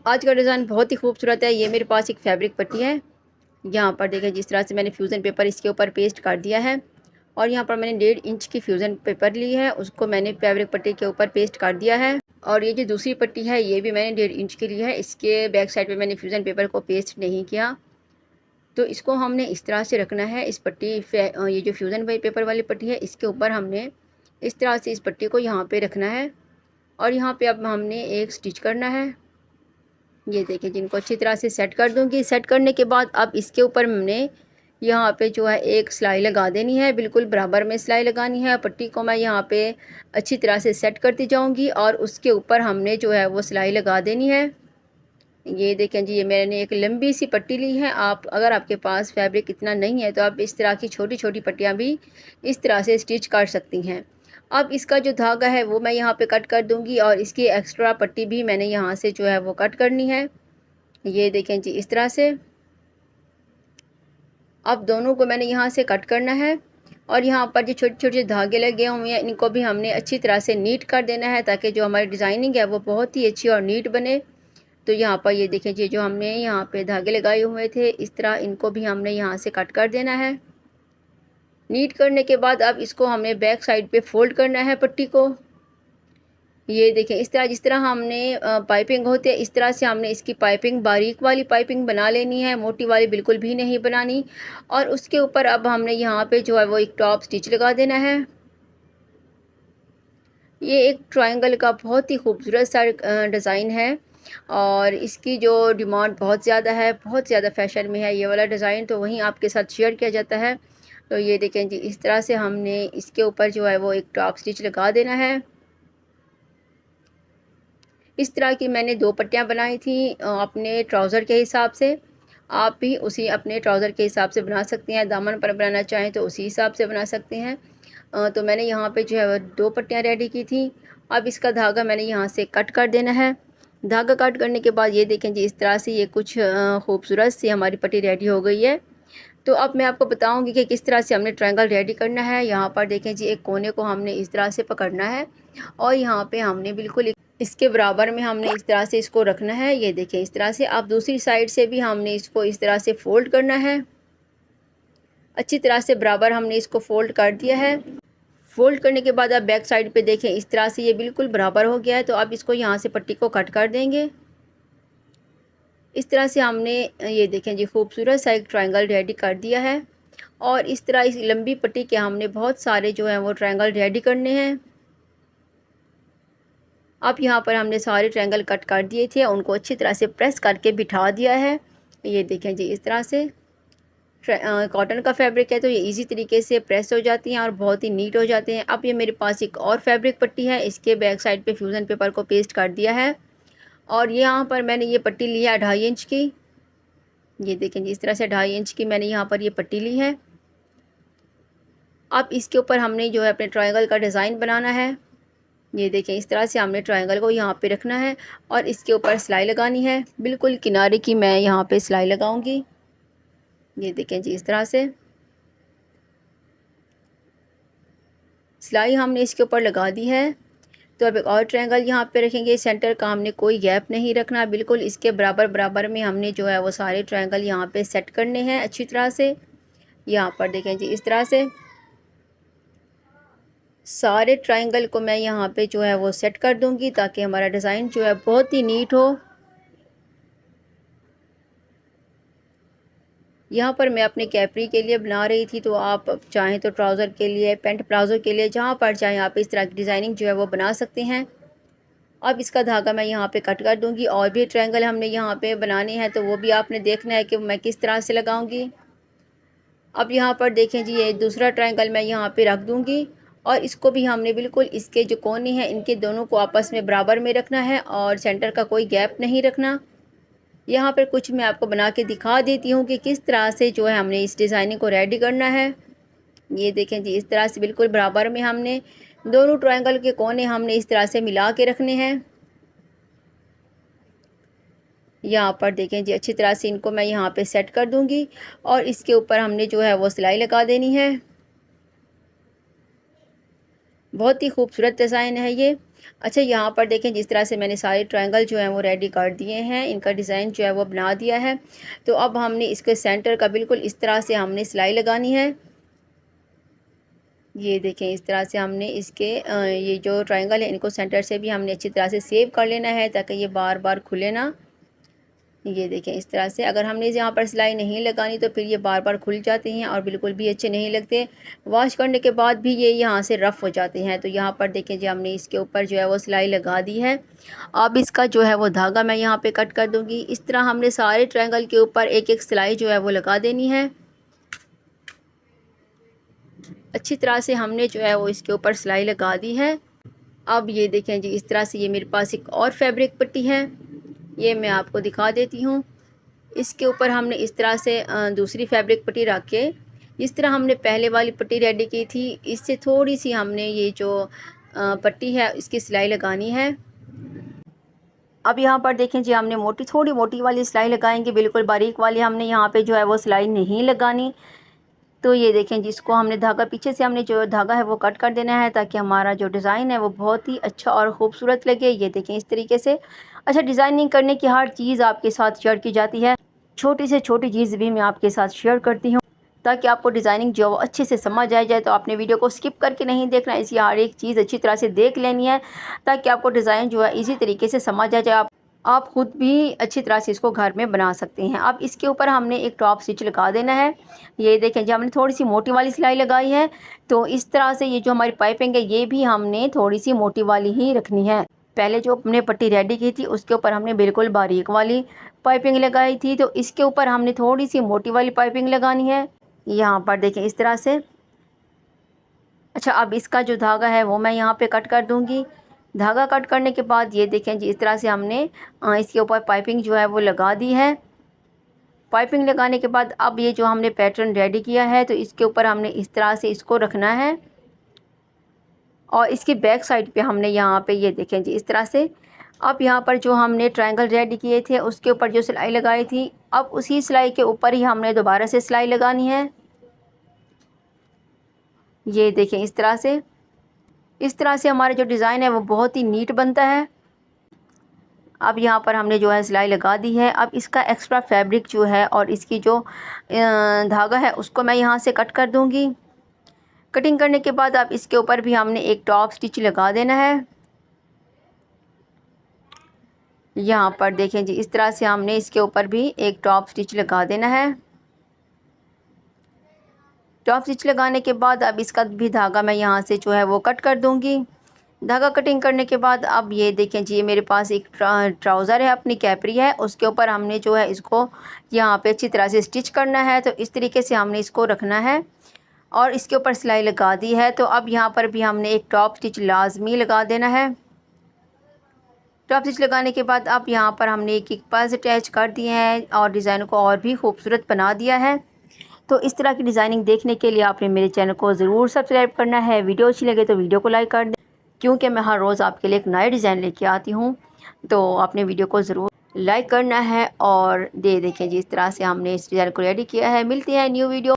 आज का डिज़ाइन बहुत ही खूबसूरत है। ये मेरे पास एक फैब्रिक पट्टी है। यहाँ पर देखें जिस तरह से मैंने फ्यूज़न पेपर इसके ऊपर पेस्ट कर दिया है और यहाँ पर मैंने 1.5 इंच की फ्यूज़न पेपर ली है, उसको मैंने फैब्रिक पट्टी के ऊपर पेस्ट कर दिया है। और ये जो दूसरी पट्टी है ये भी मैंने 1.5 इंच की ली है। इसके बैक साइड पे मैंने फ्यूज़न पेपर को पेस्ट नहीं किया। तो इसको हमने इस तरह से रखना है। इस पट्टी ये जो फ्यूज़न पेपर वाली पट्टी है इसके ऊपर हमने इस तरह से इस पट्टी को यहाँ पे रखना है और यहाँ पे अब हमने एक स्टिच करना है। ये देखिए जिनको अच्छी तरह से सेट कर दूँगी। सेट करने के बाद अब इसके ऊपर हमने यहाँ पे जो है एक सिलाई लगा देनी है, बिल्कुल बराबर में सिलाई लगानी है। पट्टी को मैं यहाँ पे अच्छी तरह से सेट करती जाऊँगी और उसके ऊपर हमने जो है वो सिलाई लगा देनी है। ये देखें जी, ये मैंने एक लंबी सी पट्टी ली है। आप अगर आपके पास फैब्रिक इतना नहीं है तो आप इस तरह की छोटी छोटी पट्टियाँ भी इस तरह से स्टिच कर सकती हैं। अब इसका जो धागा है वो मैं यहाँ पे कट कर दूँगी और इसकी एक्स्ट्रा पट्टी भी मैंने यहाँ से जो है वो कट करनी है। ये देखें जी इस तरह से। अब दोनों को मैंने यहाँ से कट करना है और यहाँ पर जो छोटे छोटे धागे लगे हुए हैं इनको भी हमने अच्छी तरह से नीट कर देना है ताकि जो हमारी डिज़ाइनिंग है वो बहुत ही अच्छी और नीट बने। तो यहाँ पर ये देखें जी, जो हमने यहाँ पे धागे लगाए हुए थे इस तरह इनको भी हमने यहाँ से कट कर देना है। नीट करने के बाद अब इसको हमने बैक साइड पे फोल्ड करना है पट्टी को। ये देखें इस तरह, जिस तरह हमने पाइपिंग होती है इस तरह से हमने इसकी पाइपिंग बारीक वाली पाइपिंग बना लेनी है, मोटी वाली बिल्कुल भी नहीं बनानी। और उसके ऊपर अब हमने यहाँ पे जो है वो एक टॉप स्टिच लगा देना है। ये एक ट्रायंगल का बहुत ही खूबसूरत सा डिज़ाइन है और इसकी जो डिमांड बहुत ज़्यादा है, बहुत ज़्यादा फैशन में है ये वाला डिज़ाइन, तो वहीं आपके साथ शेयर किया जाता है। तो ये देखें जी इस तरह से हमने इसके ऊपर जो है वो एक टॉप स्टिच लगा देना है। इस तरह की मैंने 2 पट्टियाँ बनाई थी अपने ट्राउज़र के हिसाब से। आप भी उसी अपने ट्राउज़र के हिसाब से बना सकती हैं, दामन पर बनाना चाहें तो उसी हिसाब से बना सकते हैं। तो मैंने यहाँ पे जो है वो 2 पट्टियाँ रेडी की थी। अब इसका धागा मैंने यहाँ से कट कर देना है। धागा कट करने के बाद ये देखें जी इस तरह से ये कुछ खूबसूरत सी हमारी पट्टी रेडी हो गई है। तो अब मैं आपको बताऊँगी कि किस तरह से हमने ट्रायंगल रेडी करना है। यहाँ पर देखें जी एक कोने को हमने इस तरह से पकड़ना है और यहाँ पे हमने बिल्कुल इसके बराबर में हमने इस तरह से इसको रखना है। ये देखें इस तरह से। अब दूसरी साइड से भी हमने इसको इस तरह से फ़ोल्ड करना है। अच्छी तरह से बराबर हमने इसको फ़ोल्ड कर दिया है। फ़ोल्ड करने के बाद आप बैक साइड पे देखें इस तरह से ये बिल्कुल बराबर हो गया है। तो अब इसको यहाँ से पट्टी को कट कर देंगे। इस तरह से हमने ये देखें जी खूबसूरत सा एक ट्रायंगल रेडी कर दिया है। और इस तरह इस लंबी पट्टी के हमने बहुत सारे जो हैं वो ट्रायंगल रेडी करने हैं। अब यहाँ पर हमने सारे ट्रायंगल कट कर दिए थे, उनको अच्छी तरह से प्रेस करके बिठा दिया है। ये देखें जी इस तरह से। कॉटन का फैब्रिक है तो ये इजी तरीके से प्रेस हो जाती हैं और बहुत ही नीट हो जाते हैं। अब ये मेरे पास एक और फैब्रिक पट्टी है, इसके बैक साइड पे फ्यूज़न पेपर को पेस्ट कर दिया है और यहाँ पर मैंने ये पट्टी ली है 2.5 इंच की। ये देखें जी इस तरह से 2.5 इंच की मैंने यहाँ पर ये पट्टी ली है। अब इसके ऊपर हमने जो है अपने ट्रायंगल का डिज़ाइन बनाना है। ये देखें इस तरह से हमने ट्रायंगल को यहाँ पे रखना है और इसके ऊपर सिलाई लगानी है। बिल्कुल किनारे की मैं यहाँ पे सिलाई लगाऊंगी। ये देखें जी इस तरह से सिलाई हमने इसके ऊपर लगा दी है। तो अब एक और ट्रायंगल यहाँ पे रखेंगे। सेंटर का हमने कोई गैप नहीं रखना, बिल्कुल इसके बराबर बराबर में हमने जो है वो सारे ट्रायंगल यहाँ पे सेट करने हैं अच्छी तरह से। यहाँ पर देखें जी इस तरह से सारे ट्रायंगल को मैं यहाँ पे जो है वो सेट कर दूँगी ताकि हमारा डिज़ाइन जो है बहुत ही नीट हो। यहाँ पर मैं अपने कैपरी के लिए बना रही थी, तो आप चाहें तो ट्राउज़र के लिए, पैंट प्लाज़ो के लिए, जहाँ पर चाहें आप इस तरह की डिज़ाइनिंग जो है वो बना सकते हैं। अब इसका धागा मैं यहाँ पे कट कर दूँगी और भी ट्रायंगल हमने यहाँ पे बनाने हैं तो वो भी आपने देखना है कि मैं किस तरह से लगाऊँगी। अब यहाँ पर देखें जी ये दूसरा ट्रायंगल मैं यहाँ पे रख दूँगी और इसको भी हमने बिल्कुल इसके जो कोने हैं इनके दोनों को आपस में बराबर में रखना है और सेंटर का कोई गैप नहीं रखना। यहाँ पर कुछ मैं आपको बना के दिखा देती हूँ कि किस तरह से जो है हमने इस डिज़ाइनिंग को रेडी करना है। ये देखें जी इस तरह से बिल्कुल बराबर में हमने दोनों ट्रायंगल के कोने हमने इस तरह से मिला के रखने हैं। यहाँ पर देखें जी अच्छी तरह से इनको मैं यहाँ पे सेट कर दूँगी और इसके ऊपर हमने जो है वो सिलाई लगा देनी है। बहुत ही खूबसूरत डिज़ाइन है ये। अच्छा, यहाँ पर देखें जिस तरह से मैंने सारे ट्रायंगल जो हैं वो रेडी कर दिए हैं, इनका डिज़ाइन जो है वो बना दिया है। तो अब हमने इसके सेंटर का बिल्कुल इस तरह से हमने सिलाई लगानी है। ये देखें इस तरह से हमने इसके ये जो ट्रायंगल है इनको सेंटर से भी हमने अच्छी तरह से सेव कर लेना है ताकि ये बार बार खुले ना। ये देखें इस तरह से अगर हमने यहाँ पर सिलाई नहीं लगानी तो फिर ये बार बार खुल जाते हैं और बिल्कुल भी अच्छे नहीं लगते। वॉश करने के बाद भी ये यहाँ से रफ़ हो जाते हैं। तो यहाँ पर देखें जी हमने इसके ऊपर जो है वो सिलाई लगा दी है। अब इसका जो है वो धागा मैं यहाँ पे कट कर दूँगी। इस तरह हमने सारे ट्रायंगल के ऊपर एक एक सिलाई जो है वो लगा देनी है। अच्छी तरह से हमने जो है वो इसके ऊपर सिलाई लगा दी है। अब ये देखें जी इस तरह से ये मेरे पास एक और फैब्रिक पट्टी है, ये मैं आपको दिखा देती हूँ। इसके ऊपर हमने इस तरह से दूसरी फैब्रिक पट्टी रख के जिस तरह हमने पहले वाली पट्टी रेडी की थी इससे थोड़ी सी हमने ये जो पट्टी है इसकी सिलाई लगानी है। अब यहाँ पर देखें जी हमने थोड़ी मोटी वाली सिलाई लगाएंगे, बिल्कुल बारीक वाली हमने यहाँ पे जो है वो सिलाई नहीं लगानी। तो ये देखें जिसको हमने धागा पीछे से हमने जो धागा है वो कट कर देना है ताकि हमारा जो डिज़ाइन है वो बहुत ही अच्छा और ख़ूबसूरत लगे। ये देखें इस तरीके से। अच्छा, डिज़ाइनिंग करने की हर चीज़ आपके साथ शेयर की जाती है, छोटी से छोटी चीज़ भी मैं आपके साथ शेयर करती हूँ ताकि आपको डिज़ाइनिंग जो वो अच्छे से समझ आ जाए। तो आपने वीडियो को स्किप करके नहीं देखना, इसी हर एक चीज़ अच्छी तरह से देख लेनी है ताकि आपको डिज़ाइन जो है इसी तरीके से समझ आ जाए। आप ख़ुद भी अच्छी तरह से इसको घर में बना सकते हैं। अब इसके ऊपर हमने एक टॉप स्टिच लगा देना है। ये देखें जब हमने थोड़ी सी मोटी वाली सिलाई लगाई है तो इस तरह से ये जो हमारी पाइपिंग है ये भी हमने थोड़ी सी मोटी वाली ही रखनी है। पहले जो हमने पट्टी रेडी की थी उसके ऊपर हमने बिल्कुल बारीक वाली पाइपिंग लगाई थी, तो इसके ऊपर हमने थोड़ी सी मोटी वाली पाइपिंग लगानी है यहाँ पर देखें इस तरह से। अच्छा, अब इसका जो धागा है वो मैं यहाँ पे कट कर दूँगी। धागा कट करने के बाद ये देखें जी इस तरह से हमने इसके ऊपर पाइपिंग जो है वो लगा दी है। पाइपिंग लगाने के बाद अब ये जो हमने पैटर्न रेडी किया है तो इसके ऊपर हमने इस तरह से इसको रखना है और इसकी बैक साइड पे हमने यहाँ पे ये देखें जी इस तरह से। अब यहाँ पर जो हमने ट्रायंगल रेडी किए थे उसके ऊपर जो सिलाई लगाई थी अब उसी सिलाई के ऊपर ही हमने दोबारा से सिलाई लगानी है। ये देखें इस तरह से। इस तरह से हमारा जो डिज़ाइन है वो बहुत ही नीट बनता है। अब यहाँ पर हमने जो है सिलाई लगा दी है। अब इसका एक्स्ट्रा फैब्रिक जो है और इसकी जो धागा है उसको मैं यहाँ से कट कर दूँगी। कटिंग करने के बाद अब इसके ऊपर भी हमने एक टॉप स्टिच लगा देना है। यहाँ पर देखें जी इस तरह से हमने इसके ऊपर भी एक टॉप स्टिच लगा देना है। टॉप स्टिच लगाने के बाद अब इसका भी धागा मैं यहाँ से जो है वो कट कर दूँगी। धागा कटिंग करने के बाद अब ये देखें जी मेरे पास एक ट्राउज़र है, अपनी कैपरी है, उसके ऊपर हमने जो है इसको यहाँ पे अच्छी तरह से स्टिच करना है। तो इस तरीके से हमने इसको रखना है और इसके ऊपर सिलाई लगा दी है। तो अब यहाँ पर भी हमने एक टॉप स्टिच लाजमी लगा देना है। टॉप स्टिच लगाने के बाद अब यहाँ पर हमने एक पास अटैच कर दिए हैं और डिज़ाइन को और भी खूबसूरत बना दिया है। तो इस तरह की डिज़ाइनिंग देखने के लिए आपने मेरे चैनल को ज़रूर सब्सक्राइब करना है। वीडियो अच्छी लगे तो वीडियो को लाइक कर दें, क्योंकि मैं हर रोज़ आपके लिए एक नए डिज़ाइन लेके आती हूँ। तो आपने वीडियो को ज़रूर लाइक करना है और देखें जी इस तरह से हमने इस डिज़ाइन को रेडी किया है। मिलती है न्यू वीडियो।